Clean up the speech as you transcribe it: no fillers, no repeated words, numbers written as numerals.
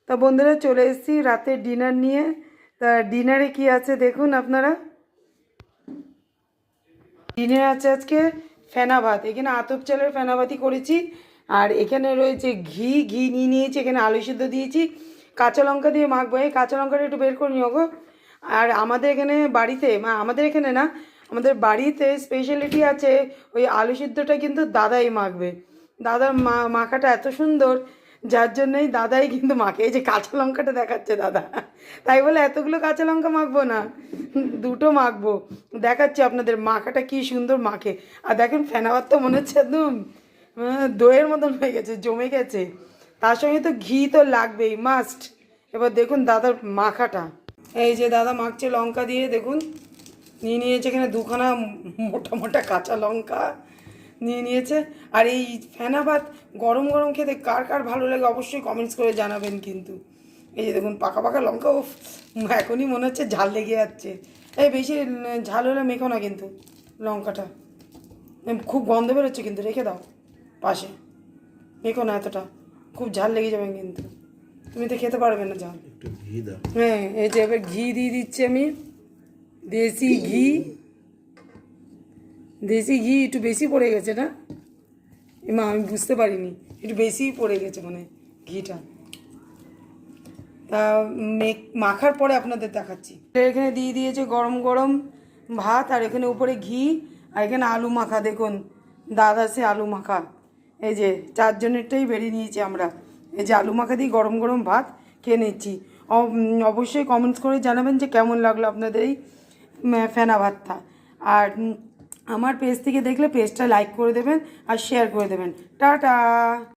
তা বন্ধুরা চলে এসেছি রাতের ডিনার নিয়ে। তা ডিনারে কি আছে দেখুন আপনারা। ডিনারে আছে আজকে ফেনা ভাত, এখানে আতপ চালের ফেনা ভাতই করেছি। আর এখানে রয়েছে ঘি ঘি নিয়ে নিয়েছি, এখানে আলু সিদ্ধ দিয়েছি, কাঁচা লঙ্কা দিয়ে মাখবো। এই কাঁচা লঙ্কাটা একটু বের করে নিও গো। আর আমাদের এখানে বাড়িতে, আমাদের এখানে না, আমাদের বাড়িতে স্পেশালিটি আছে, ওই আলু সিদ্ধটা কিন্তু দাদাই মাখবে। দাদার মাখাটা এত সুন্দর, যার জন্যই দাদাই কিন্তু মাখে। এই যে কাঁচা লঙ্কাটা দেখাচ্ছে দাদা, তাই বলে এতগুলো কাঁচা লঙ্কা মাখবো না, দুটো মাখবো। দেখাচ্ছি আপনাদের মাখাটা কি সুন্দর মাখে। আর দেখেন ফেনা ভাত তো মনে হচ্ছে একদম দইয়ের মতন হয়ে গেছে, জমে গেছে। তার সঙ্গে তো ঘি তো লাগবেই, মাস্ট। এবার দেখুন দাদার মাখাটা, এই যে দাদা মাখছে লঙ্কা দিয়ে, দেখুন নিয়ে নিয়েছে এখানে দুখানা মোটা মোটা কাঁচা লঙ্কা নিয়ে নিয়েছে। আর এই ফেনা ভাত গরম গরম খেতে কার কার ভালো লাগে অবশ্যই কমেন্টস করে জানাবেন কিন্তু। এই যে দেখুন পাকা পাকা লঙ্কা, ও এখনই মনে হচ্ছে ঝাল লেগে যাচ্ছে। এই বেশি ঝাল হলে মেখো না কিন্তু লঙ্কাটা, খুব গন্ধ বেরোচ্ছে কিন্তু, রেখে দাও পাশে, মেখো না এতটা, খুব ঝাল লেগে যাবে কিন্তু, তুমি তো খেতে পারবে না ঝাল। হ্যাঁ, এই যে এবার ঘি দিয়ে দিচ্ছি আমি, দেশি ঘি। দেশি ঘি একটু বেশি পড়ে গেছে না মা, আমি বুঝতে পারিনি, একটু বেশিই পড়ে গেছে মানে ঘিটা। তা মাখার পরে আপনাদের দেখাচ্ছি। এখানে দিয়ে দিয়েছে গরম গরম ভাত, আর এখানে উপরে ঘি, আর এখানে আলু মাখা। দেখুন দাদা সে আলু মাখা, এই যে চারজনেরটাই বেরিয়ে নিয়েছি আমরা। এই যে আলু মাখা দিয়ে গরম গরম ভাত খেয়ে নিচ্ছি। অবশ্যই কমেন্টস করে জানাবেন যে কেমন লাগলো আপনাদের এই ফেনা ভাতটা। আর আমার পেজ থেকে দেখলে পেজটা লাইক করে দেবেন আর শেয়ার করে দেবেন। টাটা।